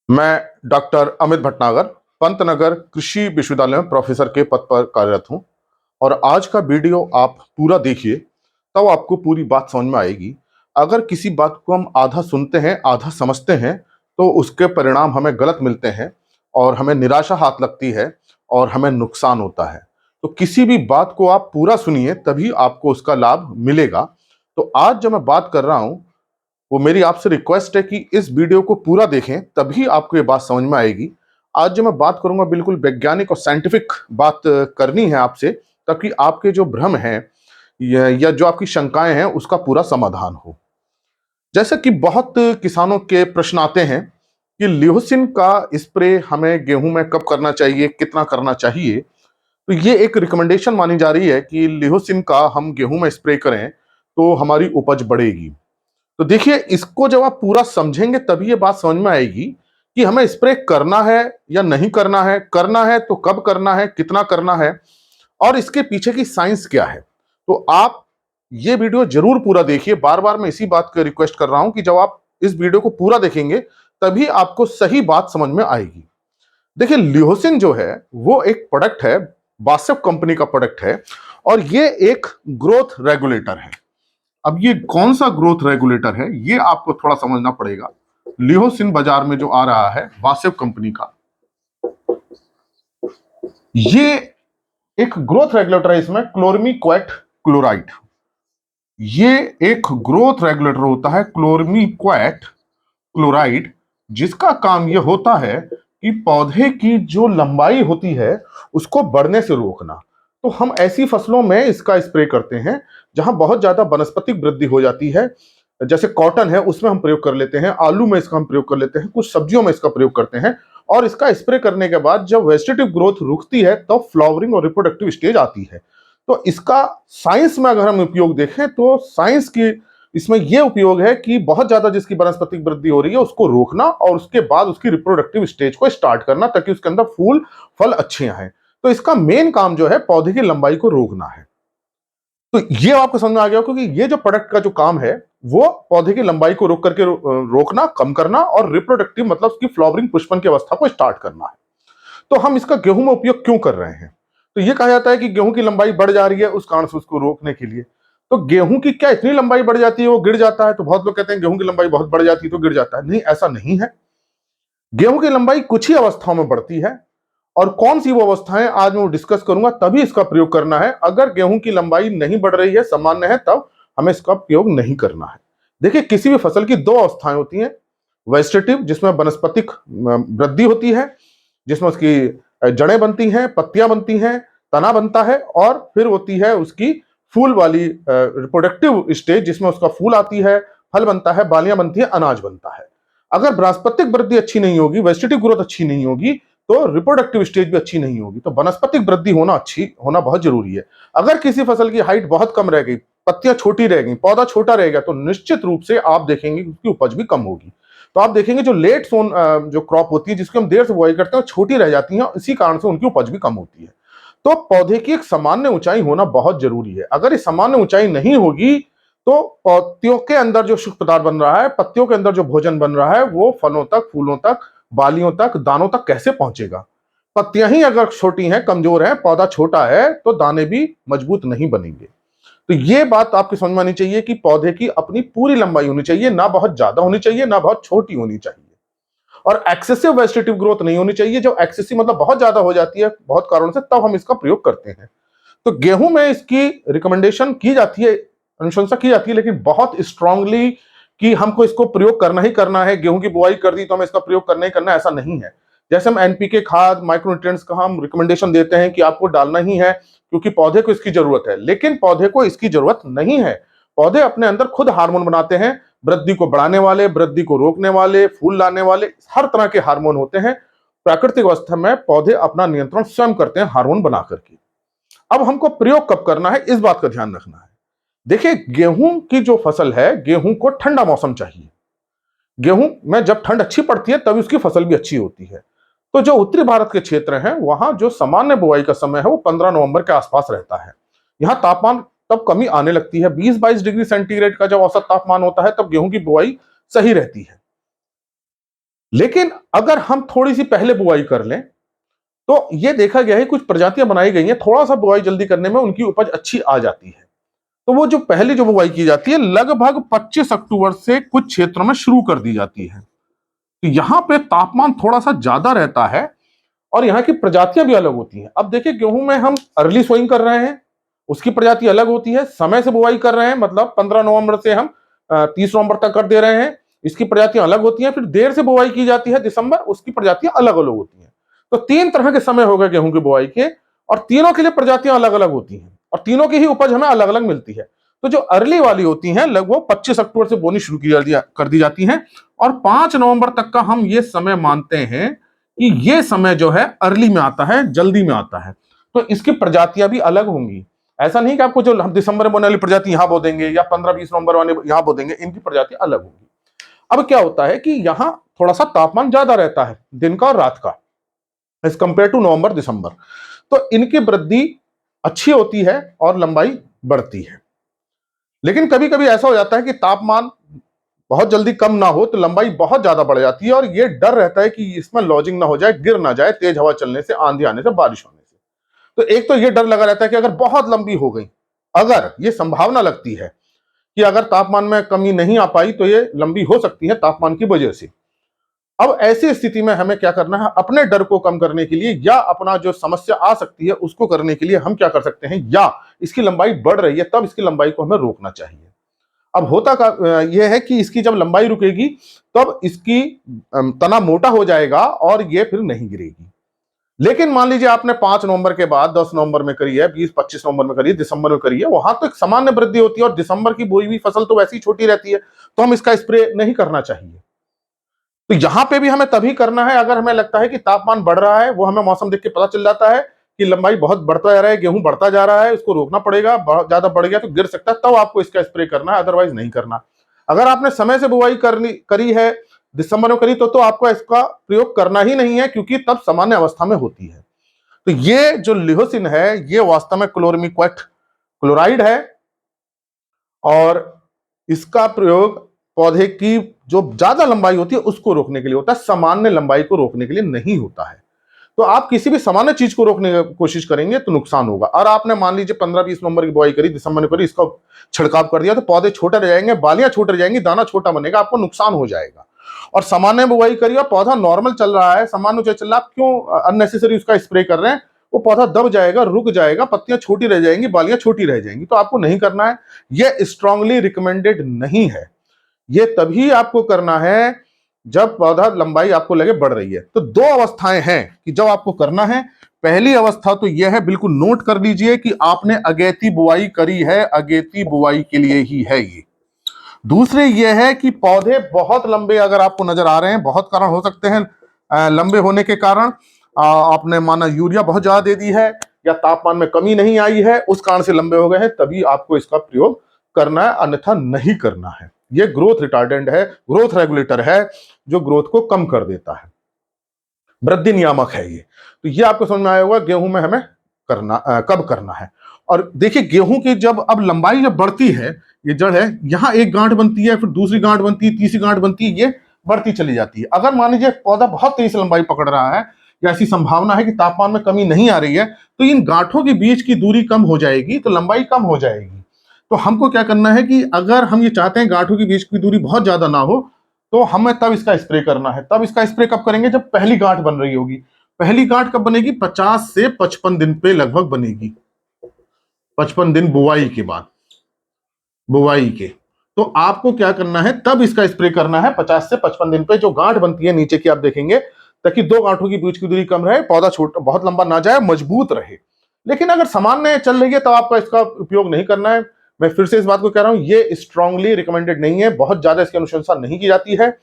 मैं डॉक्टर अमित भटनागर पंतनगर कृषि विश्वविद्यालय में प्रोफेसर के पद पर कार्यरत हूं और आज का वीडियो आप पूरा देखिए तब आपको पूरी बात समझ में आएगी। अगर किसी बात को हम आधा सुनते हैं आधा समझते हैं तो उसके परिणाम हमें गलत मिलते हैं और हमें निराशा हाथ लगती है और हमें नुकसान होता है। तो किसी भी बात को आप पूरा सुनिए तभी आपको उसका लाभ मिलेगा। तो आज जो मैं बात कर रहा हूं वो मेरी आपसे रिक्वेस्ट है कि इस वीडियो को पूरा देखें तभी आपको ये बात समझ में आएगी। आज जो मैं बात करूंगा बिल्कुल वैज्ञानिक और साइंटिफिक बात करनी है आपसे, ताकि आपके जो भ्रम हैं या जो आपकी शंकाएं हैं उसका पूरा समाधान हो। जैसे कि बहुत किसानों के प्रश्न आते हैं कि ल्यूसिन का स्प्रे हमें गेहूं में कब करना चाहिए, कितना करना चाहिए। तो ये एक रिकमेंडेशन मानी जा रही है कि ल्यूसिन का हम गेहूं में स्प्रे करें तो हमारी उपज बढ़ेगी। तो देखिए, इसको जब आप पूरा समझेंगे तभी ये बात समझ में आएगी कि हमें स्प्रे करना है या नहीं करना है तो कब करना है, कितना करना है और इसके पीछे की साइंस क्या है। तो आप ये वीडियो जरूर पूरा देखिए। बार बार मैं इसी बात का रिक्वेस्ट कर रहा हूं कि जब आप इस वीडियो को पूरा देखेंगे तभी आपको सही बात समझ में आएगी। देखिए, ल्यूसिन जो है वो एक प्रोडक्ट है, बासेफ कंपनी का प्रोडक्ट है और ये एक ग्रोथ रेगुलेटर है। अब ये कौन सा ग्रोथ रेगुलेटर है ये आपको थोड़ा समझना पड़ेगा। लिहोसिन बाजार में जो आ रहा है वासेव कंपनी का, ये एक ग्रोथ रेगुलेटर है। इसमें क्लोरमीक्वेट क्लोराइड, ये एक ग्रोथ रेगुलेटर होता है क्लोरमीक्वेट क्लोराइड, जिसका काम यह होता है कि पौधे की जो लंबाई होती है उसको बढ़ने से रोकना। तो हम ऐसी फसलों में इसका स्प्रे करते हैं जहां बहुत ज्यादा वनस्पतिक वृद्धि हो जाती है। जैसे कॉटन है उसमें हम प्रयोग कर लेते हैं, आलू में इसका हम प्रयोग कर लेते हैं, कुछ सब्जियों में इसका प्रयोग करते हैं। और इसका स्प्रे करने के बाद जब वेजिटेटिव ग्रोथ रुकती है तब फ्लावरिंग और रिप्रोडक्टिव स्टेज आती है। तो इसका साइंस में अगर हम उपयोग देखें तो साइंस की इसमें यह उपयोग है कि बहुत ज्यादा जिसकी वनस्पतिक वृद्धि हो रही है उसको रोकना और उसके बाद उसकी रिप्रोडक्टिव स्टेज को स्टार्ट करना ताकि उसके अंदर फूल फल अच्छे आए। तो इसका मेन काम जो है पौधे की लंबाई को रोकना है। तो ये आपको समझ में आ गया, क्योंकि ये जो प्रोडक्ट का जो काम है वो पौधे की लंबाई को रोक करके रोकना, कम करना और रिप्रोडक्टिव मतलब उसकी फ्लावरिंग पुष्पन की अवस्था को स्टार्ट करना है। तो हम इसका गेहूं में उपयोग क्यों कर रहे हैं? तो ये कहा जाता है कि गेहूं की लंबाई बढ़ जा रही है, उस कारण से उसको रोकने के लिए। तो गेहूं की क्या इतनी लंबाई बढ़ जाती है वो गिर जाता है? तो बहुत लोग कहते हैं गेहूं की लंबाई बहुत बढ़ जाती है तो गिर जाता है। नहीं, ऐसा नहीं है। गेहूं की लंबाई कुछ ही अवस्थाओं में बढ़ती है और कौन सी वो अवस्थाएं आज मैं वो डिस्कस करूंगा, तभी इसका प्रयोग करना है। अगर गेहूं की लंबाई नहीं बढ़ रही है, सामान्य है, तब हमें इसका प्रयोग नहीं करना है। देखिए, किसी भी फसल की दो अवस्थाएं होती हैं। वेजिटेटिव, जिसमें वनस्पतिक वृद्धि होती है, जिसमें उसकी जड़ें बनती हैं, पत्तियां बनती हैं, तना बनता है, और फिर होती है उसकी फूल वाली रिप्रोडक्टिव स्टेज, जिसमें उसका फूल आती है, फल बनता है, बालियां बनती है, अनाज बनता है। अगर वनस्पतिक वृद्धि अच्छी नहीं होगी, वेजिटेटिव ग्रोथ अच्छी नहीं होगी, तो रिप्रोडक्टिव स्टेज भी अच्छी नहीं होगी। तो वनस्पतिक वृद्धि होना बहुत जरूरी है। अगर किसी फसल की हाइट बहुत कम रह गई, पत्तियां छोटी रह गई, पौधा छोटा रह गया, तो निश्चित रूप से आप देखेंगे कि उसकी उपज भी कम होगी। तो आप देखेंगे जो लेट सोन जो क्रॉप होती है, जिसकी हम देर से बुआई करते हैं, छोटी रह जाती है, इसी कारण से उनकी उपज भी कम होती है। तो पौधे की एक सामान्य ऊंचाई होना बहुत जरूरी है। अगर ये सामान्य ऊंचाई नहीं होगी तो पत्तियों के अंदर जो शुष्क पदार्थ बन रहा है, पत्तियों के अंदर जो भोजन बन रहा है, वो फलों तक, फूलों तक, बालियों तक, दानों तक कैसे पहुंचेगा? पत्तियां ही अगर छोटी हैं, कमजोर हैं, पौधा छोटा है, तो दाने भी मजबूत नहीं बनेंगे। तो ये बात आपकी समझ में आनी चाहिए कि पौधे की अपनी पूरी लंबाई होनी चाहिए, ना बहुत ज्यादा होनी चाहिए, ना बहुत छोटी होनी चाहिए। और एक्सेसिव वेजिटेटिव ग्रोथ नहीं होनी चाहिए। जो एक्सेसिव मतलब बहुत ज्यादा हो जाती है बहुत कारणों से, तब हम इसका प्रयोग करते हैं। तो गेहूं में इसकी रिकमेंडेशन की जाती है, अनुशंसा की जाती है, लेकिन बहुत स्ट्रांगली कि हमको इसको प्रयोग करना ही करना है, गेहूं की बुआई कर दी तो हमें इसका प्रयोग करना ही करना है, ऐसा नहीं है। जैसे हम एनपीके खाद, माइक्रोन्यूट्रिएंट्स का हम रिकमेंडेशन देते हैं कि आपको डालना ही है क्योंकि पौधे को इसकी जरूरत है, लेकिन पौधे को इसकी जरूरत नहीं है। पौधे अपने अंदर खुद हार्मोन बनाते हैं, वृद्धि को बढ़ाने वाले, वृद्धि को रोकने वाले, फूल लाने वाले, हर तरह के हार्मोन होते हैं। प्राकृतिक अवस्था में पौधे अपना नियंत्रण स्वयं करते हैं हार्मोन बना करके। अब हमको प्रयोग कब करना है, इस बात का ध्यान रखना है। देखिए, गेहूं की जो फसल है, गेहूं को ठंडा मौसम चाहिए। गेहूं में जब ठंड अच्छी पड़ती है तभी उसकी फसल भी अच्छी होती है। तो जो उत्तरी भारत के क्षेत्र हैं वहां जो सामान्य बुआई का समय है वो 15 नवंबर के आसपास रहता है। यहाँ तापमान तब कमी आने लगती है। 20-22 डिग्री सेंटीग्रेड का जब औसत तापमान होता है तब गेहूं की बुआई सही रहती है। लेकिन अगर हम थोड़ी सी पहले बुआई कर लें तो ये देखा गया है कुछ प्रजातियां बनाई गई हैं, थोड़ा सा बुआई जल्दी करने में उनकी उपज अच्छी आ जाती है। तो वो जो पहले जो बुआई की जाती है लगभग 25 अक्टूबर से कुछ क्षेत्रों में शुरू कर दी जाती है। तो यहां पे तापमान थोड़ा सा ज्यादा रहता है और यहाँ की प्रजातियां भी अलग होती हैं। अब देखिए गेहूं में हम अर्ली सोइंग कर रहे हैं, उसकी प्रजाति अलग होती है। समय से बुआई कर रहे हैं, मतलब 15 नवंबर से हम 30 नवंबर तक कर दे रहे हैं, इसकी प्रजातियां अलग होती हैं। फिर देर से बुआई की जाती है दिसंबर, उसकी प्रजातियां अलग अलग होती हैं। तो 3 तरह के समय हो गए गेहूं की बुआई के, और तीनों के लिए प्रजातियां अलग अलग होती हैं और तीनों की ही उपज हमें अलग अलग मिलती है। तो जो अर्ली वाली होती हैं लगभग 25 अक्टूबर से बोनी शुरू कर दी जाती हैं और 5 नवंबर तक का हम ये समय मानते हैं कि ये समय जो है अर्ली में आता है, जल्दी में आता है। तो इसकी प्रजातियां भी अलग होंगी। ऐसा नहीं कि आपको जो हम दिसंबर में बोने वाली प्रजाति यहां बो देंगे या 15-20 नवंबर वाले यहां बो देंगे, इनकी प्रजाति अलग होगी। अब क्या होता है कि यहां थोड़ा सा तापमान ज्यादा रहता है दिन का और रात का एज कंपेयर टू नवंबर दिसंबर, तो इनकी वृद्धि अच्छी होती है और लंबाई बढ़ती है। लेकिन कभी कभी ऐसा हो जाता है कि तापमान बहुत जल्दी कम ना हो तो लंबाई बहुत ज्यादा बढ़ जाती है और ये डर रहता है कि इसमें लॉजिंग ना हो जाए, गिर ना जाए तेज हवा चलने से, आंधी आने से, बारिश होने से। तो एक तो ये डर लगा रहता है कि अगर बहुत लंबी हो गई, अगर ये संभावना लगती है कि अगर तापमान में कमी नहीं आ पाई तो ये लंबी हो सकती है तापमान की वजह से। अब ऐसी स्थिति में हमें क्या करना है, अपने डर को कम करने के लिए या अपना जो समस्या आ सकती है उसको करने के लिए हम क्या कर सकते हैं, या इसकी लंबाई बढ़ रही है तब इसकी लंबाई को हमें रोकना चाहिए। अब होता का यह है कि इसकी जब लंबाई रुकेगी तब इसकी तना मोटा हो जाएगा और ये फिर नहीं गिरेगी। लेकिन मान लीजिए आपने 5 नवंबर के बाद 10 नवंबर में करी है, 20-25 नवंबर में करी है, दिसंबर में करी है, वहां तो एक सामान्य वृद्धि होती है और दिसंबर की बोई हुई फसल तो वैसी छोटी रहती है, तो हम इसका स्प्रे नहीं करना चाहिए। तो यहां पे भी हमें तभी करना है अगर हमें लगता है कि तापमान बढ़ रहा है, वो हमें मौसम देख के पता चल जाता है कि लंबाई बहुत बढ़ता जा रहा है, गेहूं बढ़ता जा रहा है, इसको रोकना पड़ेगा, बहुत ज्यादा बढ़ गया तो गिर सकता है, तब आपको इसका स्प्रे करना है, अदरवाइज नहीं करना। अगर आपने समय से बुआई करी है, दिसंबर में करी, तो आपको इसका प्रयोग करना ही नहीं है क्योंकि तब सामान्य अवस्था में होती है। तो ये जो लिहोसिन है ये वास्तव में क्लोरमीक्वेट क्लोराइड है और इसका प्रयोग पौधे की जो ज्यादा लंबाई होती है उसको रोकने के लिए होता है, सामान्य लंबाई को रोकने के लिए नहीं होता है। तो आप किसी भी सामान्य चीज को रोकने की कोशिश करेंगे तो नुकसान होगा। और आपने मान लीजिए 15-20 नवंबर की बुआई करी, दिसंबर में करी, इसका छिड़काव कर दिया तो पौधे छोटे रह जाएंगे, बालियां छोटे रह जाएंगी, दाना छोटा बनेगा, आपको नुकसान हो जाएगा। और सामान्य बुआई करी और पौधा नॉर्मल चल रहा है, सामान्य ऊंचाई चल रहा है, आप क्यों अननेसेसरी उसका स्प्रे कर रहे हैं? वो पौधा दब जाएगा, रुक जाएगा, पत्तियां छोटी रह जाएंगी, बालियां छोटी रह जाएंगी, तो आपको नहीं करना है। यह स्ट्रांगली रिकमेंडेड नहीं है। ये तभी आपको करना है जब पौधा लंबाई आपको लगे बढ़ रही है। तो 2 अवस्थाएं हैं कि जब आपको करना है। पहली अवस्था तो यह है, बिल्कुल नोट कर लीजिए कि आपने अगेती बुआई करी है, अगेती बुआई के लिए ही है ये। दूसरे यह है कि पौधे बहुत लंबे अगर आपको नजर आ रहे हैं, बहुत कारण हो सकते हैं लंबे होने के कारण, आपने माना यूरिया बहुत ज्यादा दे दी है या तापमान में कमी नहीं आई है, उस कारण से लंबे हो गए हैं, तभी आपको इसका प्रयोग करना है, अन्यथा नहीं करना है। ये ग्रोथ रिटार्डेंट है, ग्रोथ रेगुलेटर है, जो ग्रोथ को कम कर देता है, वृद्धि नियामक है ये। तो ये आपको समझ में आया होगा गेहूं में हमें करना कब करना है। और देखिए गेहूं की जब अब लंबाई जब बढ़ती है, ये जड़ है, यहां एक गांठ बनती है, फिर दूसरी गांठ बनती है, तीसरी गांठ बनती है, ये बढ़ती चली जाती है। अगर मान लीजिए पौधा बहुत तेजी से लंबाई पकड़ रहा है या ऐसी संभावना है कि तापमान में कमी नहीं आ रही है, तो इन गांठों के बीच की दूरी कम हो जाएगी, तो लंबाई कम हो जाएगी। तो हमको क्या करना है कि अगर हम ये चाहते हैं गांठों के बीच की दूरी बहुत ज्यादा ना हो, तो हमें तब इसका स्प्रे करना है। तब इसका स्प्रे कब करेंगे? जब पहली गांठ बन रही होगी। पहली गांठ कब बनेगी? 50 से 55 दिन पे लगभग बनेगी, 55 दिन बुआई के बाद, बुआई के। तो आपको क्या करना है, तब इसका स्प्रे करना है 50 से 55 दिन पे। जो गांठ बनती है नीचे की आप देखेंगे, ताकि 2 गांठों के बीच की दूरी कम रहे, पौधा छोटा बहुत लंबा ना जाए, मजबूत रहे। लेकिन अगर सामान्य चल रही है तो आपका इसका उपयोग नहीं करना है। मैं फिर से इस बात को कह रहा हूं, ये स्ट्रांगली रिकमेंडेड नहीं है, बहुत ज्यादा इसकी अनुशंसा नहीं की जाती है।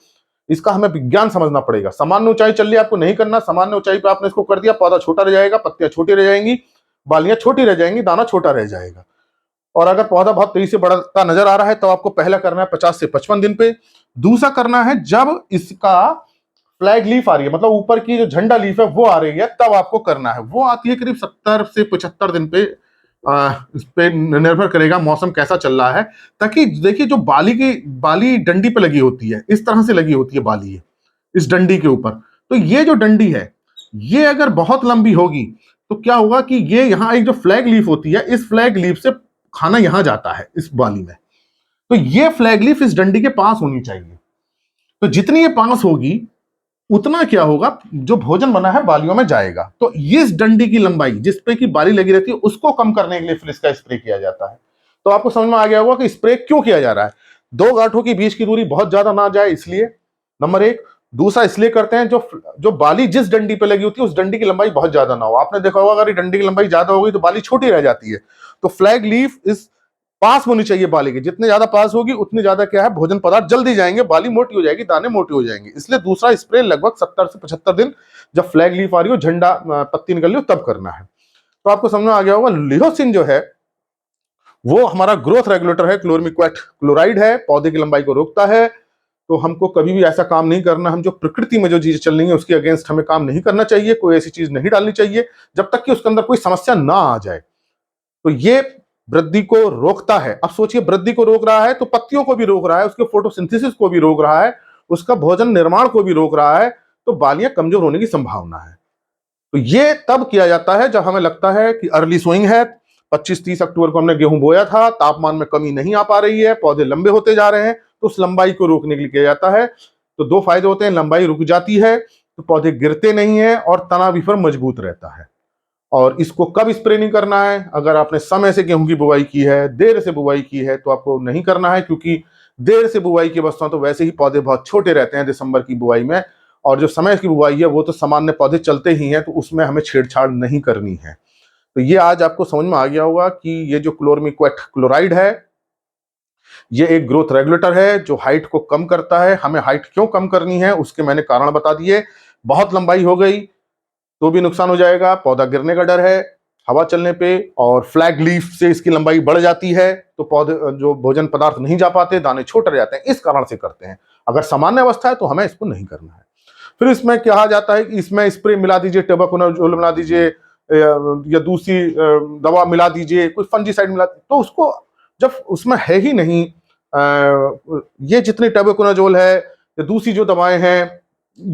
इसका हमें विज्ञान समझना पड़ेगा। सामान्य ऊंचाई चल रही है, आपको नहीं करना। सामान्य ऊंचाई पे आपने इसको कर दिया, पौधा छोटा रह जाएगा, पत्तियां छोटी रह जाएंगी, बालियां छोटी रह जाएंगी, दाना छोटा रह जाएगा। और अगर पौधा बहुत तेजी से बढ़ता नजर आ रहा है तो आपको पहला करना है 50 से 55 दिन पे। दूसरा करना है जब इसका फ्लैग लीफ आ रही है, मतलब ऊपर की जो झंडा लीफ है वो आ रही है, तब आपको करना है। वो आती है करीब 70 से 75 दिन पे। इस पे निर्भर करेगा मौसम कैसा चल रहा है। ताकि देखिए जो बाली डंडी पे लगी होती है, इस तरह से लगी होती है बाली, इस डंडी के ऊपर। तो ये जो डंडी है ये अगर बहुत लंबी होगी तो क्या होगा कि ये यहां एक जो फ्लैग लीफ होती है, इस फ्लैग लीफ से खाना यहां जाता है इस बाली में। तो ये फ्लैग लीफ इस डंडी के पास होनी चाहिए। तो जितनी ये पास होगी उतना क्या होगा, जो भोजन बना है बालियों में जाएगा। तो इस डंडी की लंबाई जिस पे की बाली लगी रहती है उसको कम करने के लिए फिर इसका स्प्रे किया जाता है। तो आपको समझ में आ गया होगा कि स्प्रे क्यों किया जा रहा है। दो गांठों के बीच की दूरी बहुत ज्यादा ना जाए इसलिए, नंबर एक। दूसरा इसलिए करते हैं जो जो बाली जिस डंडी पे लगी होती है उस डंडी की लंबाई बहुत ज्यादा ना हो। आपने देखा होगा अगर ये डंडी की लंबाई ज्यादा होगी तो बाली छोटी रह जाती है। तो फ्लैग लीफ इस पास होनी चाहिए बाली के, जितने ज्यादा पास होगी उतनी ज्यादा क्या है, भोजन पदार्थ जल्दी जाएंगे, बाली मोटी हो जाएगी, दाने मोटे हो जाएंगे। इसलिए दूसरा स्प्रे लगभग 70 से 75 दिन जब फ्लैग लीफ आ रही हो, झंडा पत्ती निकल रही हो, तब करना है। तो आपको समझ में आ गया होगा लिहोसिन जो है वो हमारा ग्रोथ रेगुलेटर है, क्लोरमिक्वेट क्लोराइड है, पौधे की लंबाई को रोकता है। तो हमको कभी भी ऐसा काम नहीं करना, हम जो प्रकृति में जो चीजें चल रही है उसके अगेंस्ट हमें काम नहीं करना चाहिए, कोई ऐसी चीज नहीं डालनी चाहिए जब तक कि उसके अंदर कोई समस्या ना आ जाए। तो ये वृद्धि को रोकता है। अब सोचिए वृद्धि को रोक रहा है तो पत्तियों को भी रोक रहा है, उसके फोटोसिंथेसिस को भी रोक रहा है, उसका भोजन निर्माण को भी रोक रहा है। तो बालियां कमजोर होने की संभावना है। तो ये तब किया जाता है जब हमें लगता है कि अर्ली सोइंग है, 25-30 अक्टूबर को हमने गेहूं बोया था, तापमान में कमी नहीं आ पा रही है, पौधे लंबे होते जा रहे हैं, तो उस लंबाई को रोकने के लिए किया जाता है। तो दो फायदे होते हैं, लंबाई रुक जाती है तो पौधे गिरते नहीं है और तना भी फिर मजबूत रहता है। और इसको कब स्प्रे नहीं करना है, अगर आपने समय से गेहूं की बुवाई की है, देर से बुवाई की है, तो आपको नहीं करना है, क्योंकि देर से बुवाई की अवस्था तो वैसे ही पौधे बहुत छोटे रहते हैं दिसंबर की बुवाई में, और जो समय की बुवाई है वो तो सामान्य पौधे चलते ही हैं, तो उसमें हमें छेड़छाड़ नहीं करनी है। तो ये आज आपको समझ में आ गया होगा कि ये जो क्लोरमिक्वेट क्लोराइड है ये एक ग्रोथ रेगुलेटर है जो हाइट को कम करता है। हमें हाइट क्यों कम करनी है उसके मैंने कारण बता दिए। बहुत लंबाई हो गई तो भी नुकसान हो जाएगा, पौधा गिरने का डर है हवा चलने पे, और फ्लैग लीफ से इसकी लंबाई बढ़ जाती है तो पौधे जो भोजन पदार्थ नहीं जा पाते, दाने छोटे रह जाते हैं, इस कारण से करते हैं। अगर सामान्य अवस्था है तो हमें इसको नहीं करना है। फिर इसमें कहा जाता है कि इसमें स्प्रे मिला दीजिए, टेबाकोनाजोल मिला दीजिए, या दूसरी दवा मिला दीजिए, कोई फंजीसाइड मिला, तो उसको जब उसमें है ही नहीं, ये जितनी टेबाकोनाजोल है या दूसरी जो दवाएं हैं,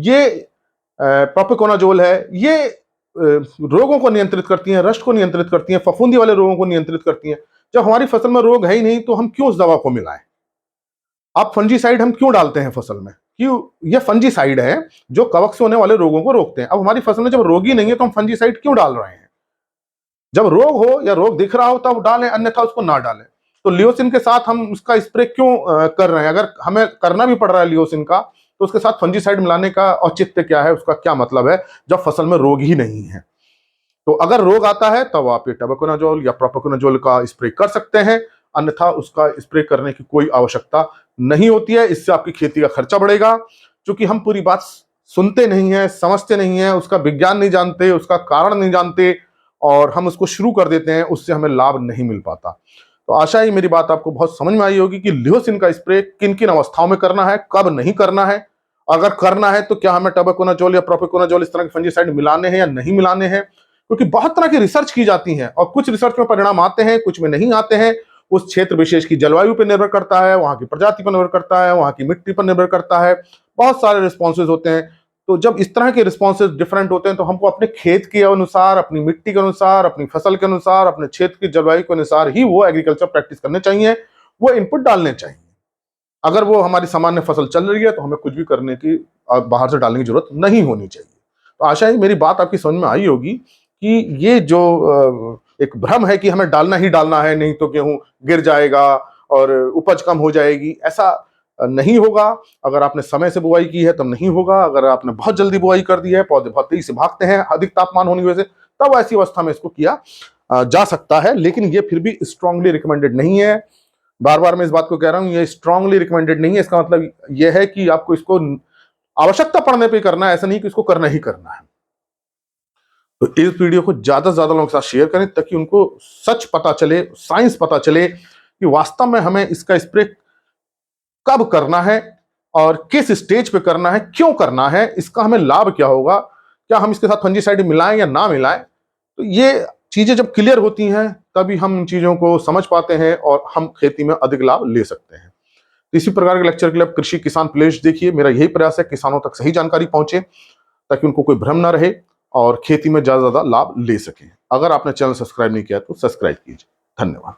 ये प्रोपिकोनाजोल है, ये रोगों को नियंत्रित करती हैं, रस्ट को नियंत्रित करती हैं, फफूंदी वाले रोगों को नियंत्रित करती हैं। जब हमारी फसल में रोग है ही नहीं तो हम क्यों उस दवा को मिलाएं। अब फंजीसाइड हम क्यों डालते हैं फसल में, क्यों, ये फंजीसाइड है जो कवक से होने वाले रोगों को रोकते हैं। अब हमारी फसल में जब रोग ही नहीं है तो हम फंजीसाइड क्यों डाल रहे हैं। जब रोग हो या रोग दिख रहा हो तब डालें, अन्यथा उसको ना डालें। तो लियोसिन के साथ हम उसका स्प्रे क्यों कर रहे हैं, अगर हमें करना भी पड़ रहा है लियोसिन का, तो उसके साथ फंजीसाइड मिलाने का औचित्य क्या है, उसका क्या मतलब है जब फसल में रोग ही नहीं है। तो अगर रोग आता है तब आप ये टेबाकोनाजोल या प्रोपिकोनाजोल का स्प्रे कर सकते हैं, अन्यथा उसका स्प्रे करने की कोई आवश्यकता नहीं होती है। इससे आपकी खेती का खर्चा बढ़ेगा, क्योंकि हम पूरी बात सुनते नहीं है, समझते नहीं है, उसका विज्ञान नहीं जानते, उसका कारण नहीं जानते, और हम उसको शुरू कर देते हैं, उससे हमें लाभ नहीं मिल पाता। तो आशा ही मेरी बात आपको बहुत समझ में आई होगी कि लिहोसिन का स्प्रे किन किन अवस्थाओं में करना है, कब नहीं करना है। अगर करना है तो क्या हमें टेबाकोनाजोल या प्रोपिकोनाजोल इस तरह के फंजीसाइड मिलाने हैं या नहीं मिलाने हैं, क्योंकि बहुत तरह की रिसर्च की जाती है और कुछ रिसर्च में परिणाम आते हैं, कुछ में नहीं आते हैं। उस क्षेत्र विशेष की जलवायु पर निर्भर करता है, वहां की प्रजाति पर निर्भर करता है, वहां की मिट्टी पर निर्भर करता है, बहुत सारे रिस्पॉन्सेज होते हैं। तो जब इस तरह के रिस्पॉन्सेज डिफरेंट होते हैं तो हमको अपने खेत के अनुसार, अपनी मिट्टी के अनुसार, अपनी फसल के अनुसार, अपने क्षेत्र की जलवायु के अनुसार ही वो एग्रीकल्चर प्रैक्टिस करने चाहिए, वो इनपुट डालने चाहिए। अगर वो हमारी सामान्य फसल चल रही है तो हमें कुछ भी करने की, बाहर से डालने की जरूरत नहीं होनी चाहिए। तो आशा है मेरी बात आपकी समझ में आई होगी कि ये जो एक भ्रम है कि हमें डालना ही डालना है, नहीं तो गेहूं गिर जाएगा और उपज कम हो जाएगी, ऐसा नहीं होगा। अगर आपने समय से बुआई की है तब नहीं होगा, अगर आपने बहुत जल्दी बुआई कर दी है, पौधे बहुत तेजी से भागते हैं अधिक तापमान होने की वजह से, तब ऐसी अवस्था में इसको किया जा सकता है, लेकिन ये फिर भी स्ट्रांगली रिकमेंडेड नहीं है। बार बार मैं इस बात को कह रहा हूं, ये स्ट्रांगली रिकमेंडेड नहीं है। इसका मतलब यह है कि आपको इसको आवश्यकता पड़ने पर करना है, ऐसा नहीं कि इसको करना ही करना है। तो इस वीडियो को ज्यादा से ज्यादा लोगों के साथ शेयर करें ताकि उनको सच पता चले, साइंस पता चले कि वास्तव में हमें इसका स्प्रे कब करना है और किस स्टेज पे करना है, क्यों करना है, इसका हमें लाभ क्या होगा, क्या हम इसके साथ फंजीसाइड मिलाएं या ना मिलाएं। तो ये चीजें जब क्लियर होती हैं तभी हम इन चीजों को समझ पाते हैं और हम खेती में अधिक लाभ ले सकते हैं। तो इसी प्रकार के लेक्चर के लिए आप कृषि किसान प्लेलिस्ट देखिए। मेरा यही प्रयास है किसानों तक सही जानकारी पहुंचे, ताकि उनको कोई भ्रम ना रहे और खेती में ज्यादा लाभ ले सके। अगर आपने चैनल सब्सक्राइब नहीं किया तो सब्सक्राइब कीजिए। धन्यवाद।